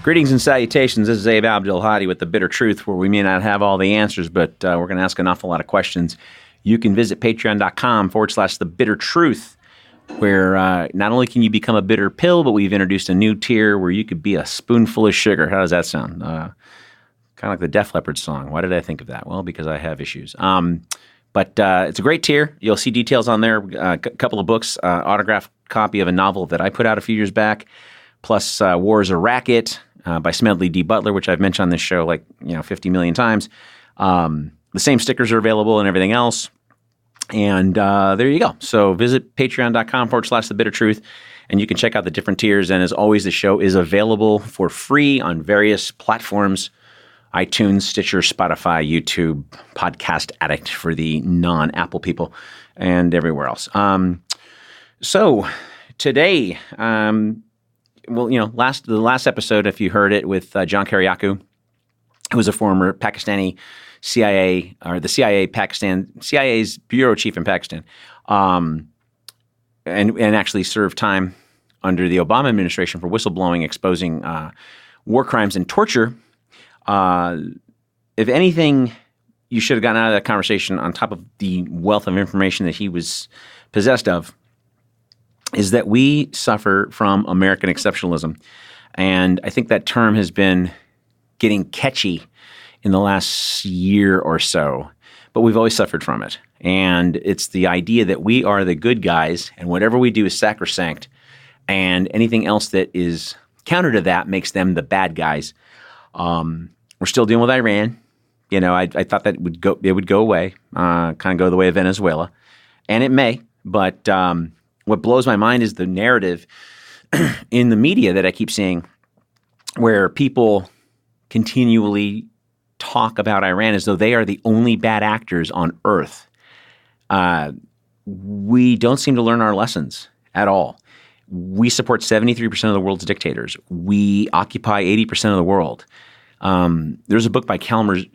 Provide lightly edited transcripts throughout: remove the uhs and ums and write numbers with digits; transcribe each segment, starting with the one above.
Greetings and salutations. This is Abe Abdelhadi with The Bitter Truth, where we may not have all the answers, but we're going to ask an awful lot of questions. You can visit patreon.com/The Bitter Truth, where not only can you become a bitter pill, but we've introduced a new tier where you could be a spoonful of sugar. How does that sound? Kind of like the Def Leppard song. Why did I think of that? Well, because I have issues. But it's a great tier. You'll see details on there. A couple of books, autographed copy of a novel that I put out a few years back, plus War is a Racket by Smedley D. Butler, which I've mentioned on this show 50 million times. The same stickers are available and everything else. And there you go. So visit patreon.com/The Bitter Truth, and you can check out the different tiers. And as always, the show is available for free on various platforms: iTunes, Stitcher, Spotify, YouTube, Podcast Addict for the non-Apple people, and everywhere else. So today, the last episode, if you heard it, with John Kiriakou, who was a former Pakistani CIA, or the CIA's bureau chief in Pakistan, and actually served time under the Obama administration for whistleblowing, exposing war crimes and torture. If anything, you should have gotten out of that conversation on top of the wealth of information that he was possessed of, is that we suffer from American exceptionalism. And I think that term has been getting catchy in the last year or so, but we've always suffered from it. And it's the idea that we are the good guys and whatever we do is sacrosanct, and anything else that is counter to that makes them the bad guys. We're still dealing with Iran. I thought that it would go away, kind of go the way of Venezuela, and it may. But what blows my mind is the narrative in the media that I keep seeing, where people continually talk about Iran as though they are the only bad actors on earth. We don't seem to learn our lessons at all. We support 73% of the world's dictators. We occupy 80% of the world. There's a book by Chalmers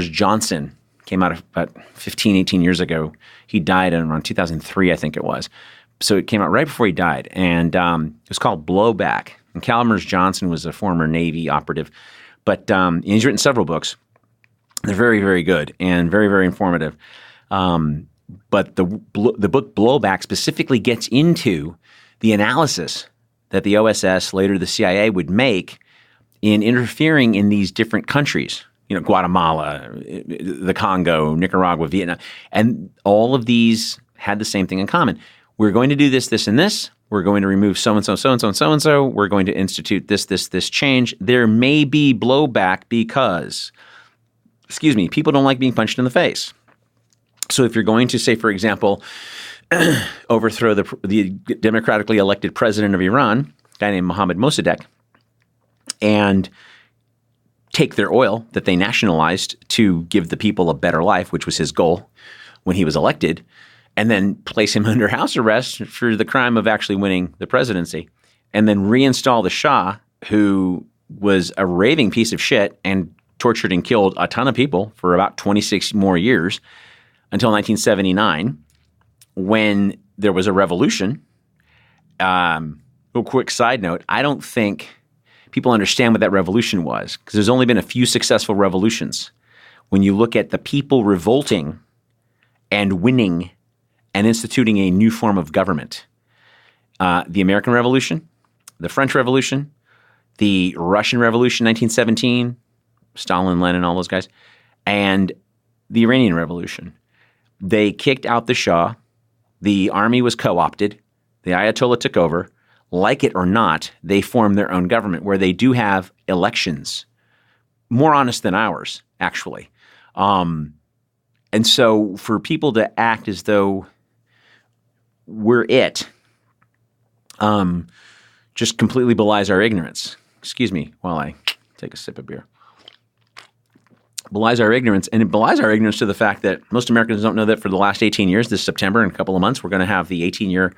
Johnson, came out about 15, 18 years ago. He died in around 2003, I think it was. So it came out right before he died. And it was called Blowback. And Chalmers Johnson was a former Navy operative. But he's written several books. They're very, very good and very, very informative. But the book Blowback specifically gets into the analysis that the OSS, later the CIA, would make in interfering in these different countries, Guatemala, the Congo, Nicaragua, Vietnam. And all of these had the same thing in common. We're going to do this, this, and this. We're going to remove so-and-so, so-and-so, and so-and-so. We're going to institute this, this change. There may be blowback because, people don't like being punched in the face. So if you're going to, say, for example, overthrow the democratically elected president of Iran, a guy named Mohammad Mossadegh, and take their oil that they nationalized to give the people a better life, which was his goal when he was elected, and then place him under house arrest for the crime of actually winning the presidency, and then reinstall the Shah, who was a raving piece of shit and tortured and killed a ton of people for about 26 more years until 1979, when there was a revolution. Real quick side note, I don't think people understand what that revolution was, because there's only been a few successful revolutions. When you look at the people revolting and winning and instituting a new form of government, the American Revolution, the French Revolution, the Russian Revolution, 1917, Stalin, Lenin, all those guys, and the Iranian Revolution. They kicked out the Shah. The army was co-opted. The Ayatollah took over. Like it or not, they formed their own government where they do have elections, more honest than ours, actually. And so for people to act as though we're it, just completely belies our ignorance. Excuse me while I take a sip of beer. Belies our ignorance, and it belies our ignorance to the fact that most Americans don't know that for the last 18 years, this September, in a couple of months, we're going to have the 18-year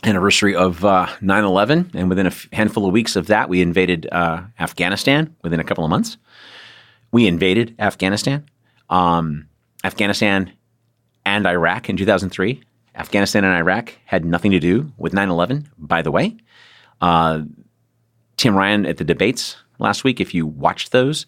anniversary of 9/11, and within a handful of weeks of that, we invaded Afghanistan. Within a couple of months, we invaded Afghanistan. Afghanistan and Iraq in 2003. Afghanistan and Iraq had nothing to do with 9/11, by the way. Tim Ryan at the debates last week, if you watched those,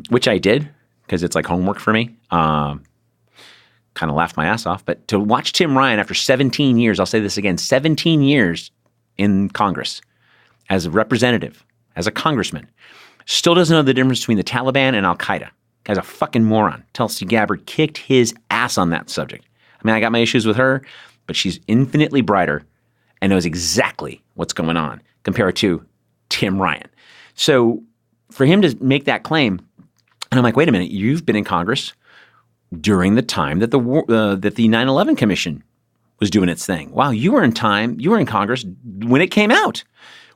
which I did because it's like homework for me. Kind of laughed my ass off. But to watch Tim Ryan after 17 years, I'll say this again, 17 years in Congress as a representative, as a congressman, still doesn't know the difference between the Taliban and Al-Qaeda. Guy's a fucking moron. Tulsi Gabbard kicked his ass on that subject. I mean, I got my issues with her, but she's infinitely brighter and knows exactly what's going on compared to Tim Ryan. So for him to make that claim, and I'm like, wait a minute, you've been in Congress during the time that the 9/11 Commission was doing its thing. Wow, you were in Congress when it came out.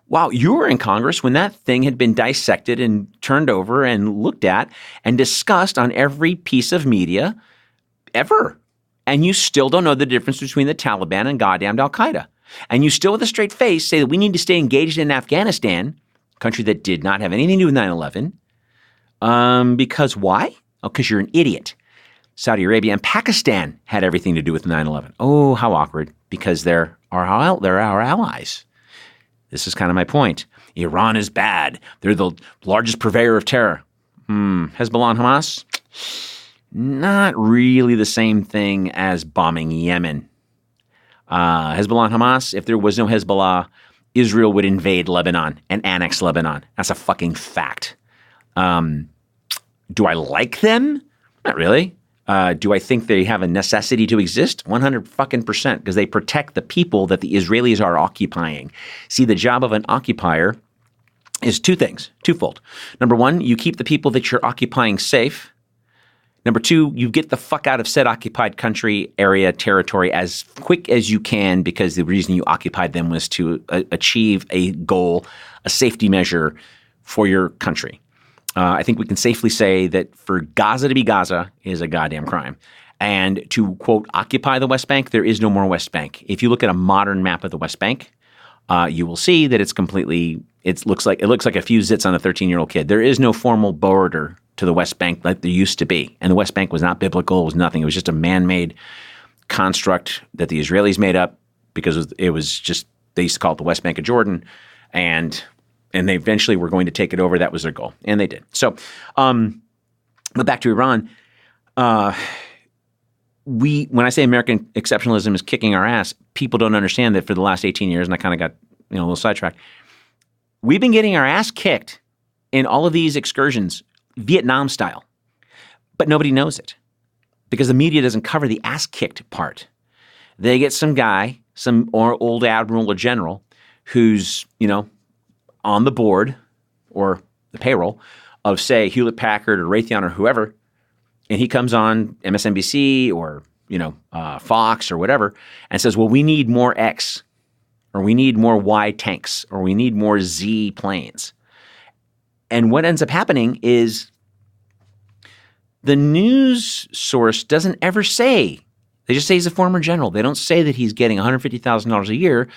Wow, you were in Congress when that thing had been dissected and turned over and looked at and discussed on every piece of media ever. And you still don't know the difference between the Taliban and goddamn Al-Qaeda. And you still with a straight face say that we need to stay engaged in Afghanistan, a country that did not have anything to do with 9/11. Because why? Oh, because you're an idiot. Saudi Arabia and Pakistan had everything to do with 9/11. Oh, how awkward, because they're our allies. This is kind of my point. Iran is bad. They're the largest purveyor of terror. Hezbollah and Hamas? Not really the same thing as bombing Yemen. Hezbollah and Hamas, if there was no Hezbollah, Israel would invade Lebanon and annex Lebanon. That's a fucking fact. Do I like them? Not really. Do I think they have a necessity to exist? 100% because they protect the people that the Israelis are occupying. See, the job of an occupier is twofold. Number one, you keep the people that you're occupying safe. Number two, you get the fuck out of said occupied country, area, territory as quick as you can because the reason you occupied them was to achieve a goal, a safety measure for your country. I think we can safely say that for Gaza to be Gaza is a goddamn crime. And to, quote, occupy the West Bank, there is no more West Bank. If you look at a modern map of the West Bank, you will see that it looks like a few zits on a 13-year-old kid. There is no formal border to the West Bank like there used to be. And the West Bank was not biblical. It was nothing. It was just a man-made construct that the Israelis made up because it was just, they used to call it the West Bank of Jordan. And they eventually were going to take it over. That was their goal. And they did. So, but back to Iran, when I say American exceptionalism is kicking our ass, people don't understand that for the last 18 years, and I kind of got a little sidetracked, we've been getting our ass kicked in all of these excursions, Vietnam style, but nobody knows it because the media doesn't cover the ass kicked part. They get some guy, some old admiral or general who's, on the board or the payroll of, say, Hewlett-Packard or Raytheon or whoever, and he comes on MSNBC or, Fox or whatever and says, well, we need more X or we need more Y tanks or we need more Z planes. And what ends up happening is the news source doesn't ever say, they just say he's a former general. They don't say that he's getting $150,000 a year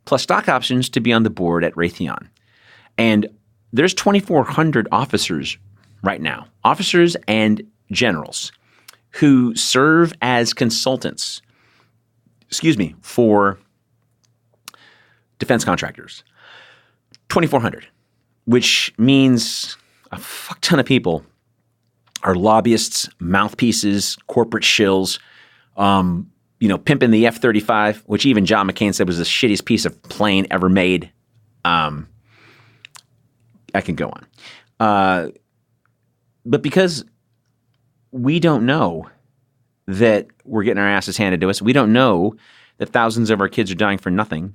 plus stock options to be on the board at Raytheon. And there's 2,400 officers right now, officers and generals who serve as consultants, for defense contractors. 2,400, which means a fuck ton of people are lobbyists, mouthpieces, corporate shills, pimping the F-35, which even John McCain said was the shittiest piece of plane ever made. I can go on. But because we don't know that we're getting our asses handed to us, we don't know that thousands of our kids are dying for nothing.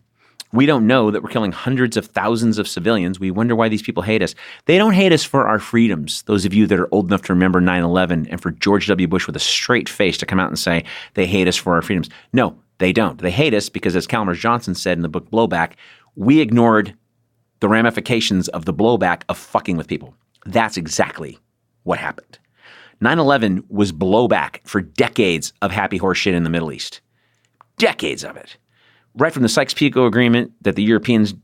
We don't know that we're killing hundreds of thousands of civilians. We wonder why these people hate us. They don't hate us for our freedoms, those of you that are old enough to remember 9/11 and for George W. Bush with a straight face to come out and say they hate us for our freedoms. No, they don't. They hate us because, as Chalmers Johnson said in the book Blowback, we ignored the ramifications of the blowback of fucking with people. That's exactly what happened. 9/11 was blowback for decades of happy horse shit in the Middle East. Decades of it. Right from the Sykes-Picot Agreement that the Europeans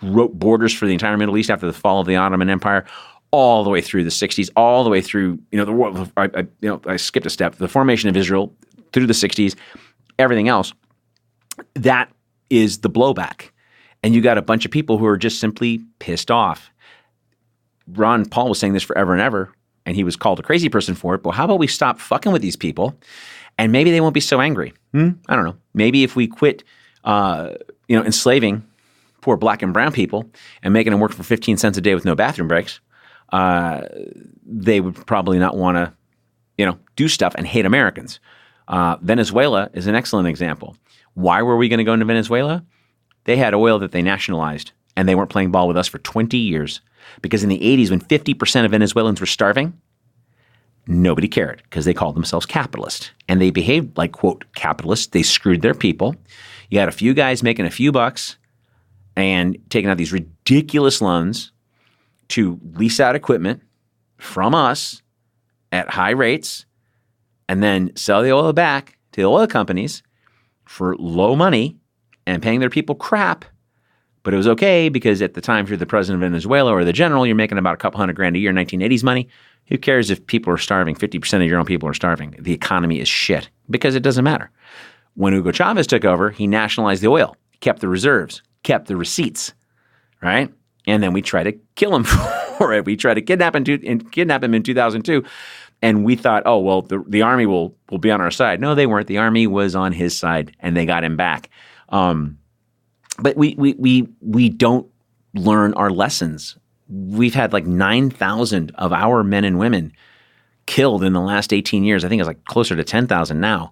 wrote borders for the entire Middle East after the fall of the Ottoman Empire, all the way through the 60s, all the way through, the world. I skipped a step. The formation of Israel through the 60s, everything else. That is the blowback. And you got a bunch of people who are just simply pissed off. Ron Paul was saying this forever and ever, and he was called a crazy person for it. But how about we stop fucking with these people, and maybe they won't be so angry? I don't know. Maybe if we quit, enslaving poor black and brown people and making them work for 15 cents a day with no bathroom breaks, they would probably not want to, do stuff and hate Americans. Venezuela is an excellent example. Why were we going to go into Venezuela? They had oil that they nationalized, and they weren't playing ball with us for 20 years. Because in the 80s, when 50% of Venezuelans were starving, nobody cared because they called themselves capitalist. And they behaved like, quote, capitalists. They screwed their people. You had a few guys making a few bucks and taking out these ridiculous loans to lease out equipment from us at high rates and then sell the oil back to the oil companies for low money and paying their people crap. But it was okay because at the time, if you're the president of Venezuela or the general, you're making about a couple $100,000 a year, 1980s money. Who cares if people are starving? 50% of your own people are starving. The economy is shit because it doesn't matter. When Hugo Chavez took over, he nationalized the oil, kept the reserves, kept the receipts, right? And then we tried to kill him for it. We tried to kidnap him in 2002. And we thought, oh, well, the army will be on our side. No, they weren't. The army was on his side, and they got him back. But we don't learn our lessons. We've had like 9,000 of our men and women killed in the last 18 years. I think it's like closer to 10,000 now.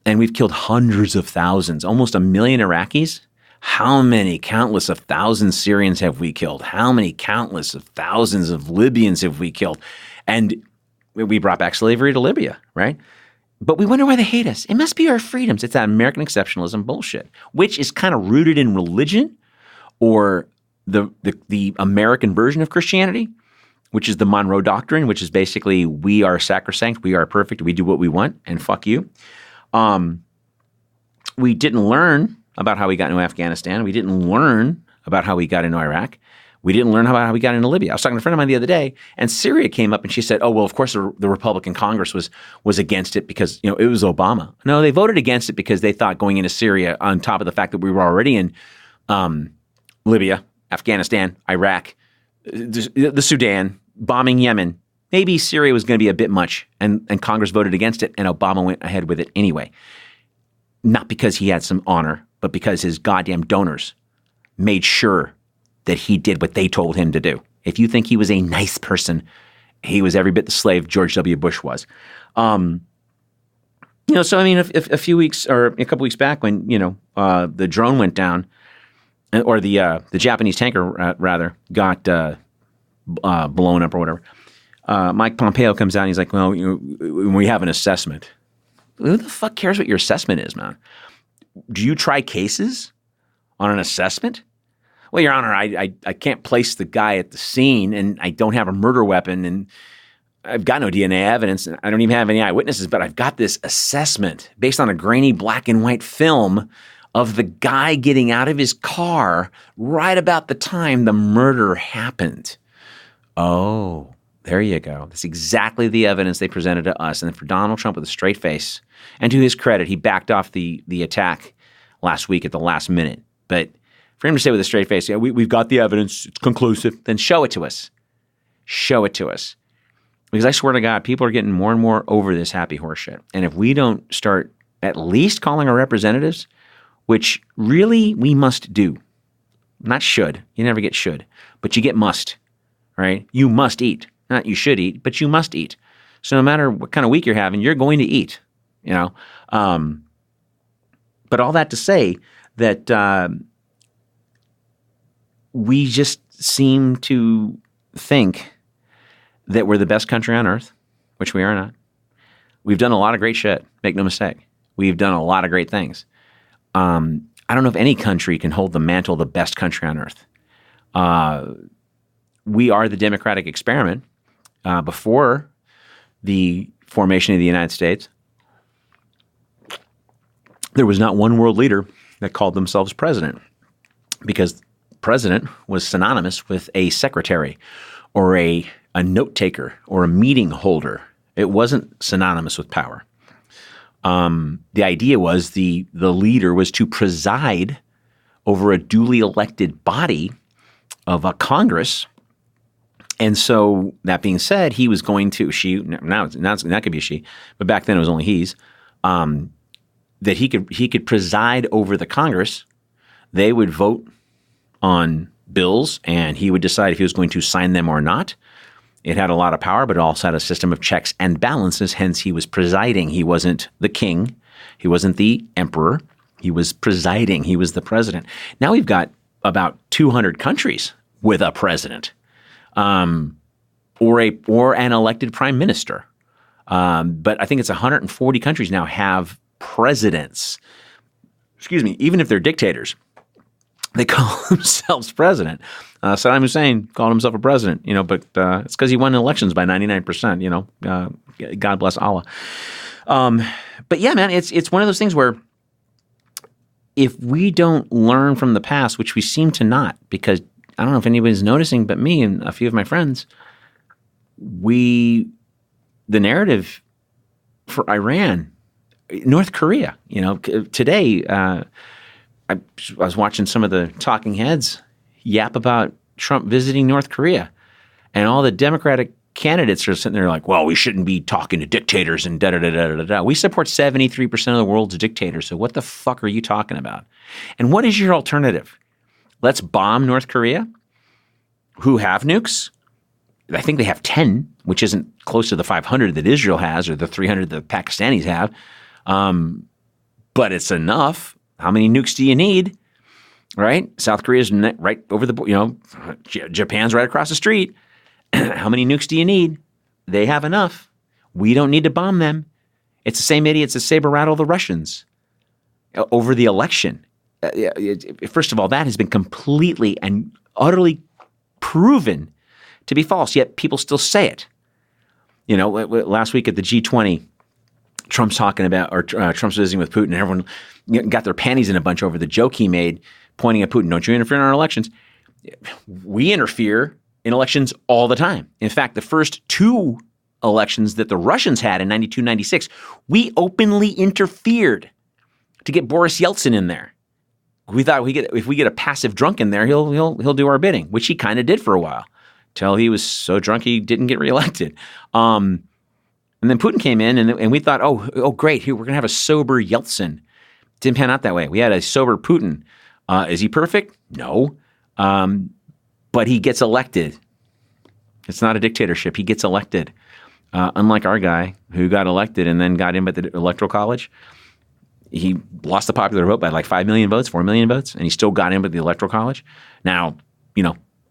And we've killed hundreds of thousands, almost 1 million Iraqis. How many countless of thousands Syrians have we killed? How many countless of thousands of Libyans have we killed? And we brought back slavery to Libya, right? But we wonder why they hate us. It must be our freedoms. It's that American exceptionalism bullshit, which is kind of rooted in religion or the American version of Christianity, which is the Monroe Doctrine, which is basically we are sacrosanct, we are perfect, we do what we want, and fuck you. We didn't learn about how we got into Afghanistan. We didn't learn about how we got into Iraq. We didn't learn about how we got into Libya. I was talking to a friend of mine the other day, and Syria came up, and she said, oh, well, of course the Republican Congress was against it because, it was Obama. No, they voted against it because they thought going into Syria, on top of the fact that we were already in Libya, Afghanistan, Iraq, the Sudan, bombing Yemen, maybe Syria was going to be a bit much, and Congress voted against it, and Obama went ahead with it anyway. Not because he had some honor, but because his goddamn donors made sure that he did what they told him to do. If you think he was a nice person, he was every bit the slave George W. Bush was. So I mean, a few weeks or a couple weeks back when, the drone went down, or the Japanese tanker rather got blown up or whatever, Mike Pompeo comes out and he's like, well, we have an assessment. Who the fuck cares what your assessment is, man? Do you try cases on an assessment? Well, Your Honor, I can't place the guy at the scene, and I don't have a murder weapon, and I've got no DNA evidence, and I don't even have any eyewitnesses, but I've got this assessment based on a grainy black and white film of the guy getting out of his car right about the time the murder happened. Oh, there you go. That's exactly the evidence they presented to us. And then for Donald Trump with a straight face, and to his credit, he backed off the attack last week at the last minute. But for him to say with a straight face, yeah, we've got the evidence, it's conclusive, then show it to us. Show it to us. Because I swear to God, people are getting more and more over this happy horse shit. And if we don't start at least calling our representatives, which really we must do, not should, you never get should, but you get must, right? You must eat. Not you should eat, but you must eat. So no matter what kind of week you're having, you're going to eat, But all that to say that we just seem to think that we're the best country on earth, which we are not. We've done a lot of great shit. Make no mistake. We've done a lot of great things. I don't know if any country can hold the mantle of the best country on earth. We are the democratic experiment. Before the formation of the United States, there was not one world leader that called themselves president, because president was synonymous with a secretary or a note taker or a meeting holder. It wasn't synonymous with power. The idea was the leader was to preside over a duly elected body of a Congress. And so that being said, he was going to, now that could be a she, but back then it was only he's, that he could preside over the Congress. They would vote on bills and he would decide if he was going to sign them or not. It had a lot of power, but it also had a system of checks and balances. Hence, he was presiding. He wasn't the king. He wasn't the emperor. He was presiding. He was the president. Now we've got about 200 countries with a president, or an elected prime minister. But I think it's 140 countries now have presidents. Excuse me. Even if they're dictators, they call themselves president. Saddam Hussein called himself a president, but it's because he won elections by 99%. God bless Allah. But yeah, man, it's one of those things where if we don't learn from the past, which we seem to not, because I don't know if anybody's noticing, but me and a few of my friends, the narrative for Iran, North Korea, today, I was watching some of the talking heads yap about Trump visiting North Korea, and all the Democratic candidates are sitting there like, well, we shouldn't be talking to dictators and da-da-da-da-da-da. We support 73% of the world's dictators, so what the fuck are you talking about? And what is your alternative? Let's bomb North Korea, who have nukes. I think they have 10, which isn't close to the 500 that Israel has or the 300 the Pakistanis have, but it's enough. How many nukes do you need, right? South Korea's right over the, Japan's right across the street. How many nukes do you need? They have enough. We don't need to bomb them. It's the same idiots that saber rattle the Russians over the election. First of all, that has been completely and utterly proven to be false, yet people still say it. Last week at the G20, Trump's talking about, or Trump's visiting with Putin, and everyone got their panties in a bunch over the joke he made, pointing at Putin. Don't you interfere in our elections? We interfere in elections all the time. In fact, the first two elections that the Russians had in 92, 96, we openly interfered to get Boris Yeltsin in there. We thought if we get a passive drunk in there, he'll do our bidding, which he kind of did for a while, till he was so drunk he didn't get reelected. And then Putin came in, and we thought, oh, great, here we're gonna have a sober Yeltsin. Didn't pan out that way. We had a sober Putin. Is he perfect? No, but he gets elected. It's not a dictatorship. He gets elected. Unlike our guy who got elected and then got in by the Electoral College. He lost the popular vote by like 5 million votes, 4 million votes, and he still got in with the Electoral College. Now,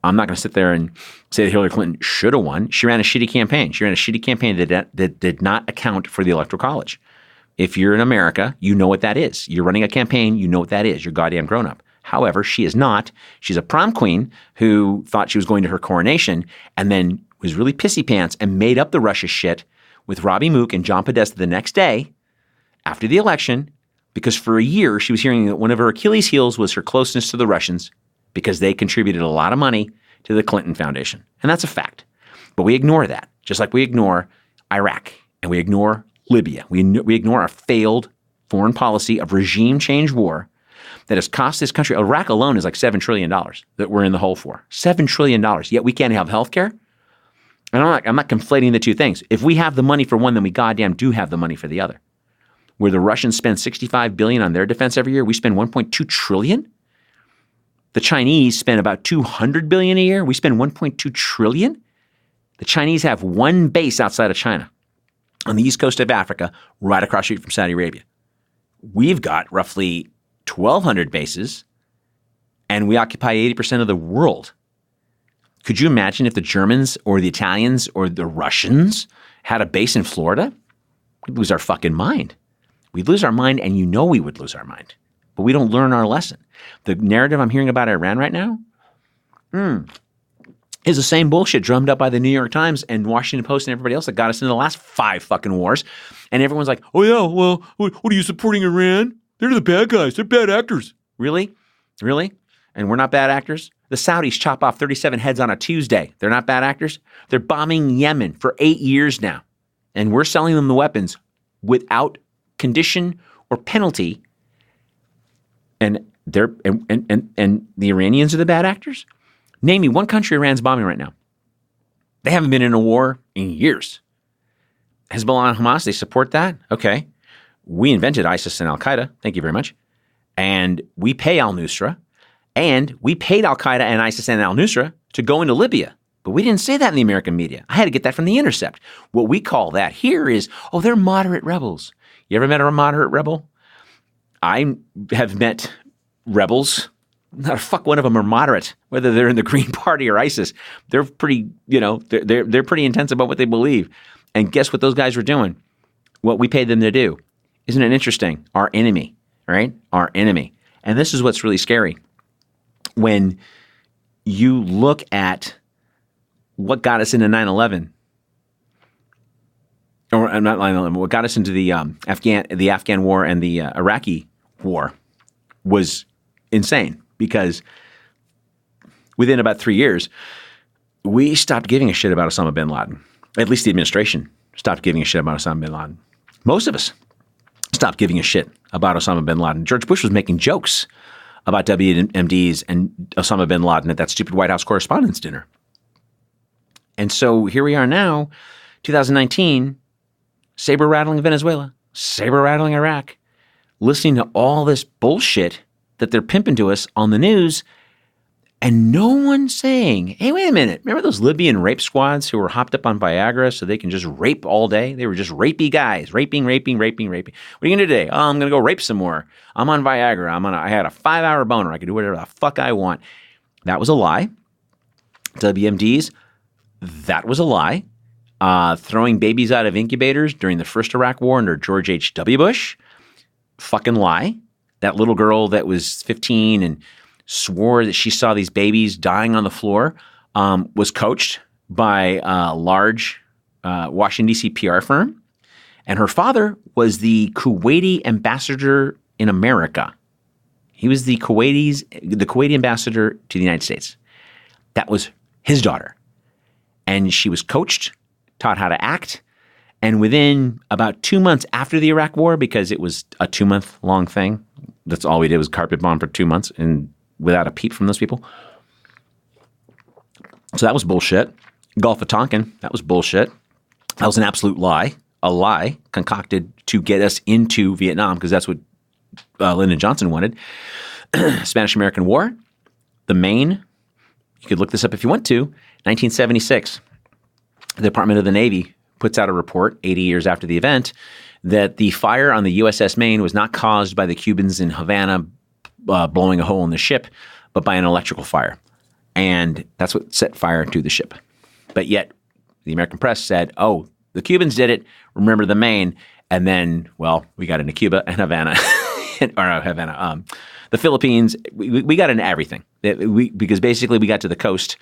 I'm not going to sit there and say that Hillary Clinton should have won. She ran a shitty campaign. She ran a shitty campaign that did not account for the Electoral College. If you're in America, you know what that is. You're running a campaign, you know what that is. You're goddamn grown up. However, she is not. She's a prom queen who thought she was going to her coronation and then was really pissy pants and made up the Russia shit with Robbie Mook and John Podesta the next day after the election, because for a year she was hearing that one of her Achilles heels was her closeness to the Russians because they contributed a lot of money to the Clinton Foundation. And that's a fact. But we ignore that, just like we ignore Iraq and we ignore Libya. We ignore a failed foreign policy of regime change war that has cost this country. Iraq alone is like $7 trillion that we're in the hole for. $7 trillion. Yet we can't have health care. And I'm not conflating the two things. If we have the money for one, then we goddamn do have the money for the other. Where the Russians spend $65 billion on their defense every year, we spend $1.2 trillion. The Chinese spend about $200 billion a year. We spend $1.2 trillion. The Chinese have one base outside of China on the east coast of Africa, right across the street from Saudi Arabia. We've got roughly 1,200 bases, and we occupy 80% of the world. Could you imagine if the Germans or the Italians or the Russians had a base in Florida? We'd lose our fucking mind. We'd lose our mind, and we would lose our mind. But we don't learn our lesson. The narrative I'm hearing about Iran right now is the same bullshit drummed up by the New York Times and Washington Post and everybody else that got us into the last 5 fucking wars. And everyone's like, oh yeah, well, what are you supporting Iran? They're the bad guys. They're bad actors. Really? Really? And we're not bad actors? The Saudis chop off 37 heads on a Tuesday. They're not bad actors? They're bombing Yemen for 8 years now. And we're selling them the weapons without condition or penalty. And And the Iranians are the bad actors? Name me one country Iran's bombing right now. They haven't been in a war in years. Hezbollah and Hamas, they support that? Okay. We invented ISIS and Al-Qaeda. Thank you very much. And we pay al-Nusra. And we paid Al-Qaeda and ISIS and al-Nusra to go into Libya. But we didn't say that in the American media. I had to get that from The Intercept. What we call that here is, they're moderate rebels. You ever met a moderate rebel? I have met rebels. Not a fuck one of them are moderate, whether they're in the Green Party or ISIS. They're pretty, they're pretty intense about what they believe. And guess what those guys were doing? What we paid them to do. Isn't it interesting? Our enemy, right? Our enemy. And this is what's really scary. When you look at what got us into 9/11, or not 9/11, what got us into the Afghan war and the Iraqi war was insane, because within about 3 years, we stopped giving a shit about Osama bin Laden. At least the administration stopped giving a shit about Osama bin Laden. Most of us stopped giving a shit about Osama bin Laden. George Bush was making jokes about WMDs and Osama bin Laden at that stupid White House Correspondents' Dinner. And so here we are now, 2019, saber-rattling Venezuela, saber-rattling Iraq, listening to all this bullshit that they're pimping to us on the news, and no one saying, hey, wait a minute, remember those Libyan rape squads who were hopped up on Viagra so they can just rape all day? They were just rapey guys, raping. What are you going to do today? Oh, I'm going to go rape some more. I'm on Viagra. I had a 5-hour boner. I could do whatever the fuck I want. That was a lie. WMDs, that was a lie. Throwing babies out of incubators during the first Iraq war under George H.W. Bush, fucking lie. That little girl that was 15 and swore that she saw these babies dying on the floor was coached by a large Washington, D.C. PR firm. And her father was the Kuwaiti ambassador in America. He was the Kuwaiti ambassador to the United States. That was his daughter. And she was coached, taught how to act. And within about 2 months after the Iraq war, because it was a 2-month long thing, that's all we did was carpet bomb for 2 months and without a peep from those people. So that was bullshit. Gulf of Tonkin, that was bullshit. That was an absolute lie, a lie concocted to get us into Vietnam, because that's what Lyndon Johnson wanted. Spanish-American War, the Maine, you could look this up if you want to, 1976. The Department of the Navy puts out a report 80 years after the event that the fire on the USS Maine was not caused by the Cubans in Havana blowing a hole in the ship, but by an electrical fire. And that's what set fire to the ship. But yet the American press said, oh, the Cubans did it. Remember the Maine. And then, well, we got into Cuba and Havana, the Philippines. We got into everything because basically we got to the coast,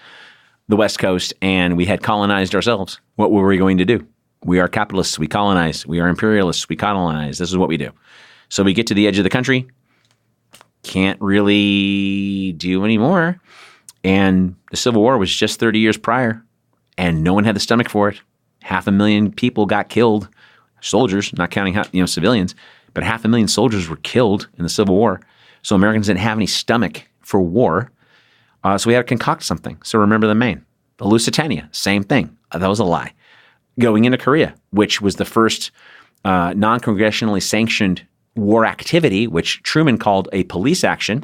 the West Coast, and we had colonized ourselves. What were we going to do? We are capitalists. We colonize. We are imperialists. We colonize. This is what we do. So we get to the edge of the country. Can't really do anymore. And the Civil War was just 30 years prior, and no one had the stomach for it. 500,000 people got killed, soldiers, not counting civilians, but 500,000 soldiers were killed in the Civil War. So Americans didn't have any stomach for war. So we had to concoct something. So remember the Maine. The Lusitania, same thing. That was a lie. Going into Korea, which was the first non-congressionally sanctioned war activity, which Truman called a police action,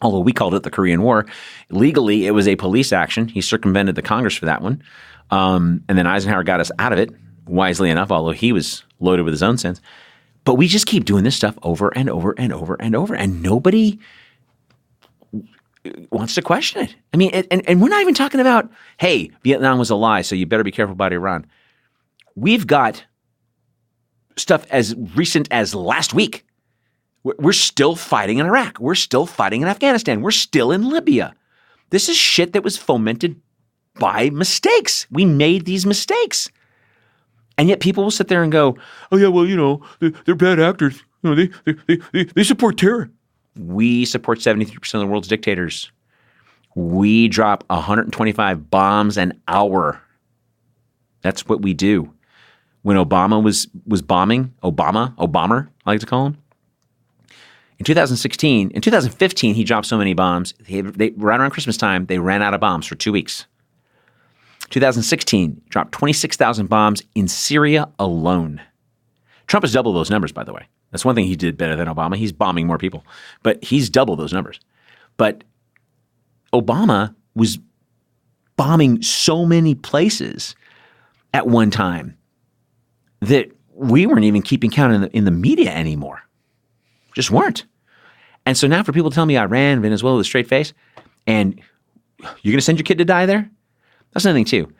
although we called it the Korean War. Legally, it was a police action. He circumvented the Congress for that one. And then Eisenhower got us out of it, wisely enough, although he was loaded with his own sins. But we just keep doing this stuff over and over and over and over, and nobody wants to question it. I mean, and we're not even talking about, hey, Vietnam was a lie, so you better be careful about Iran. We've got stuff as recent as last week. We're still fighting in Iraq. We're still fighting in Afghanistan. We're still in Libya. This is shit that was fomented by mistakes. We made these mistakes. And yet people will sit there and go, oh, yeah, well, they're bad actors. They support terror. We support 73% of the world's dictators. We drop 125 bombs an hour. That's what we do. When Obama was bombing, Obama, I like to call him, In 2015, he dropped so many bombs. Right around Christmas time, they ran out of bombs for 2 weeks. 2016, dropped 26,000 bombs in Syria alone. Trump has doubled those numbers, by the way. That's one thing he did better than Obama. He's bombing more people, but he's doubled those numbers. But Obama was bombing so many places at one time that we weren't even keeping count in the media anymore. Just weren't. And so now for people to tell me Iran, Venezuela with a straight face, and you're going to send your kid to die there? That's another thing too.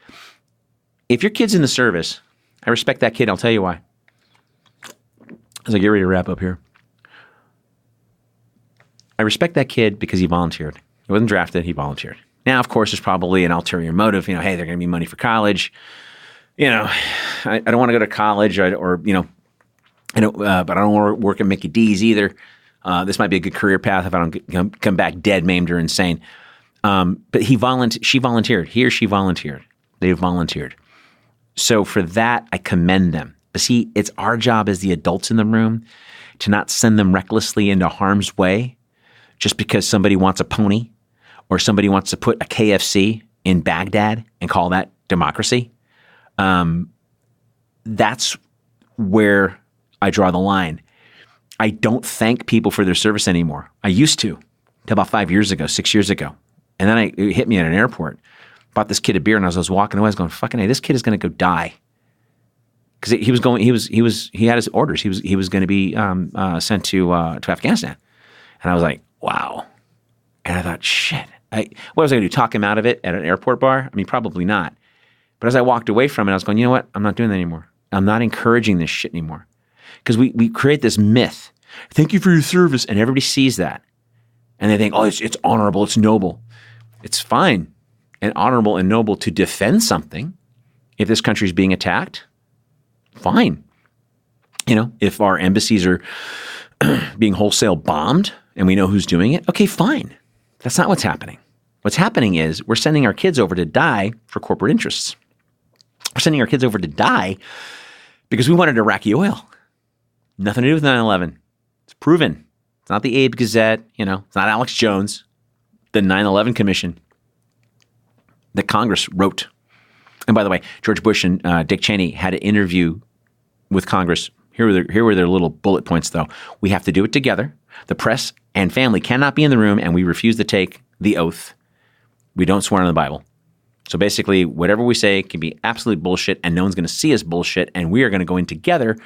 If your kid's in the service, I respect that kid. I'll tell you why. As I get ready to wrap up here. I respect that kid because he volunteered. He wasn't drafted. He volunteered. Now, of course, there's probably an ulterior motive. Hey, they're going to be money for college. I don't want to go to college or but I don't want to work at Mickey D's either. This might be a good career path if I don't come back dead, maimed, or insane. But she volunteered. He or she volunteered. They volunteered. So for that, I commend them. But see, it's our job as the adults in the room to not send them recklessly into harm's way just because somebody wants a pony or somebody wants to put a KFC in Baghdad and call that democracy. That's where I draw the line. I don't thank people for their service anymore. I used to, until about 5 years ago, 6 years ago. And then it hit me at an airport. Bought this kid a beer, and as I was walking away, I was going, "Fucking hey, this kid is going to go die." Because he had his orders. He was going to be sent to Afghanistan, and I was like, "Wow!" And I thought, "Shit, what was I going to do? Talk him out of it at an airport bar? I mean, probably not." But as I walked away from it, I was going, "You know what? I'm not doing that anymore. I'm not encouraging this shit anymore." Because we create this myth. Thank you for your service, and everybody sees that, and they think, "Oh, it's honorable, it's noble." It's fine and honorable and noble to defend something if this country is being attacked. Fine. If our embassies are being wholesale bombed and we know who's doing it, okay, fine. That's not what's happening. What's happening is we're sending our kids over to die for corporate interests. We're sending our kids over to die because we wanted Iraqi oil. Nothing to do with 9/11. It's proven. It's not the Abe Gazette. It's not Alex Jones. The 9/11 Commission that Congress wrote. And by the way, George Bush and Dick Cheney had an interview with Congress. Here were their little bullet points, though. We have to do it together. The press and family cannot be in the room, and we refuse to take the oath. We don't swear on the Bible. So basically, whatever we say can be absolute bullshit, and no one's going to see us bullshit, and we are going to go in together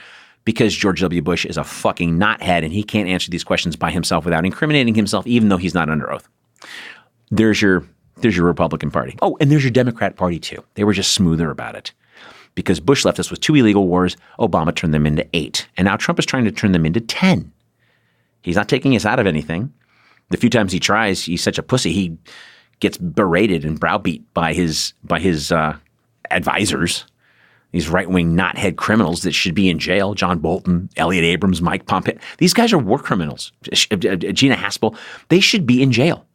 because George W. Bush is a fucking knothead, and he can't answer these questions by himself without incriminating himself, even though he's not under oath. There's your Republican Party. Oh, and there's your Democrat Party too. They were just smoother about it. Because Bush left us with 2 illegal wars, Obama turned them into 8. And now Trump is trying to turn them into 10. He's not taking us out of anything. The few times he tries, he's such a pussy. He gets berated and browbeat by his advisors. These right-wing knothead criminals that should be in jail. John Bolton, Elliot Abrams, Mike Pompeo. These guys are war criminals. Gina Haspel. They should be in jail.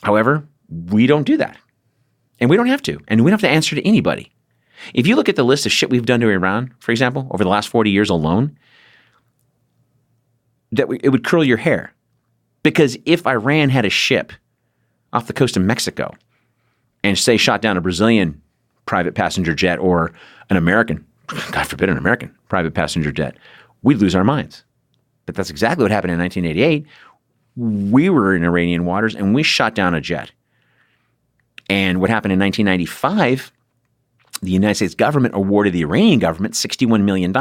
However, we don't do that. And we don't have to. And we don't have to answer to anybody. If you look at the list of shit we've done to Iran, for example, over the last 40 years alone, it would curl your hair. Because if Iran had a ship off the coast of Mexico and, say, shot down a Brazilian private passenger jet or an American, God forbid an American private passenger jet, we'd lose our minds. But that's exactly what happened in 1988. We were in Iranian waters and we shot down a jet. And what happened in 1995, the United States government awarded the Iranian government $61 million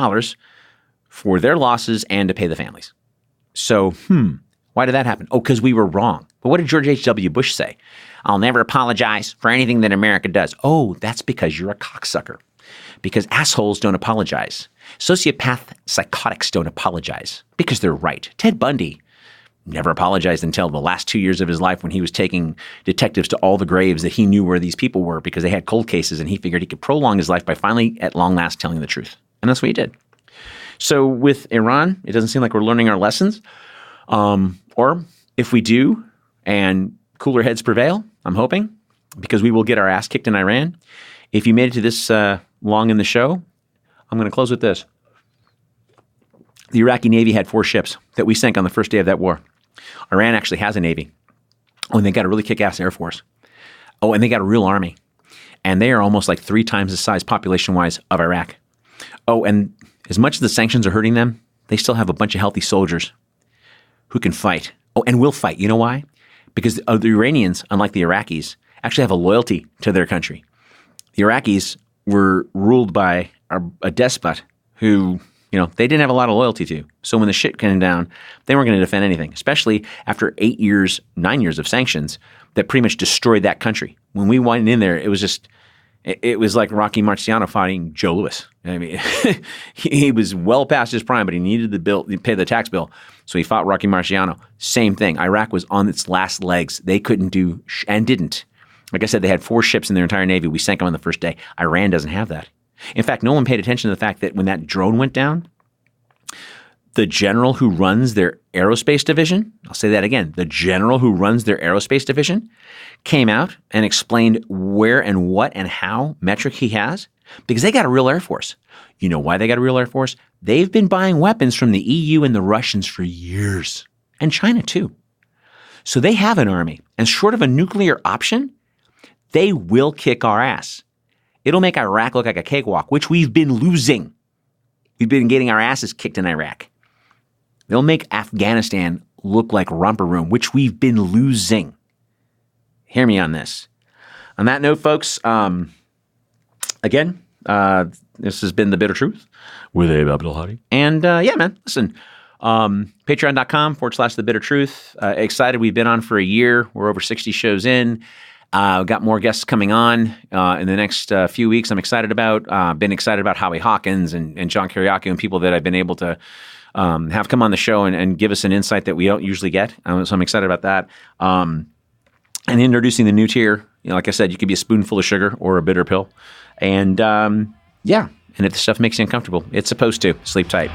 for their losses and to pay the families. So, why did that happen? Oh, because we were wrong. But what did George H.W. Bush say? I'll never apologize for anything that America does. Oh, that's because you're a cocksucker. Because assholes don't apologize. Sociopath psychotics don't apologize because they're right. Ted Bundy never apologized until the last 2 years of his life when he was taking detectives to all the graves that he knew where these people were because they had cold cases, and he figured he could prolong his life by finally, at long last, telling the truth. And that's what he did. So with Iran, it doesn't seem like we're learning our lessons. Or if we do and cooler heads prevail, I'm hoping, because we will get our ass kicked in Iran. If you made it to this long in the show, I'm going to close with this. The Iraqi Navy had 4 ships that we sank on the first day of that war. Iran actually has a Navy. Oh, and they got a really kick-ass Air Force. Oh, and they got a real army. And they are almost like 3 times the size population-wise of Iraq. Oh, and as much as the sanctions are hurting them, they still have a bunch of healthy soldiers who can fight. Oh, and will fight. You know why? Because the Iranians, unlike the Iraqis, actually have a loyalty to their country. The Iraqis were ruled by a despot who, they didn't have a lot of loyalty to. So when the shit came down, they weren't going to defend anything, especially after 9 years of sanctions that pretty much destroyed that country. When we went in there, it was like Rocky Marciano fighting Joe Louis. I mean, he was well past his prime, but he needed to pay the tax bill. So he fought Rocky Marciano. Same thing. Iraq was on its last legs. They couldn't do and didn't. Like I said, they had 4 ships in their entire Navy. We sank them on the first day. Iran doesn't have that. In fact, no one paid attention to the fact that when that drone went down, the general who runs their aerospace division, I'll say that again, the general who runs their aerospace division came out and explained where and what and how metric he has because they got a real Air Force. You know why they got a real Air Force? They've been buying weapons from the EU and the Russians for years, and China too. So they have an army, and short of a nuclear option, they will kick our ass. It'll make Iraq look like a cakewalk, which we've been losing. We've been getting our asses kicked in Iraq. They'll make Afghanistan look like romper room, which we've been losing. Hear me on this. On that note, folks, again, this has been The Bitter Truth with Abe Abdelhadi. And yeah, man, listen, patreon.com/The Bitter Truth. Excited. We've been on for a year. We're over 60 shows in. We've got more guests coming on in the next few weeks. I'm excited about. Been excited about Howie Hawkins and John Kiriakou and people that I've been able to have come on the show and give us an insight that we don't usually get. So I'm excited about that. And introducing the new tier. Like I said, you could be a spoonful of sugar or a bitter pill. And yeah, and if the stuff makes you uncomfortable, it's supposed to. Sleep tight.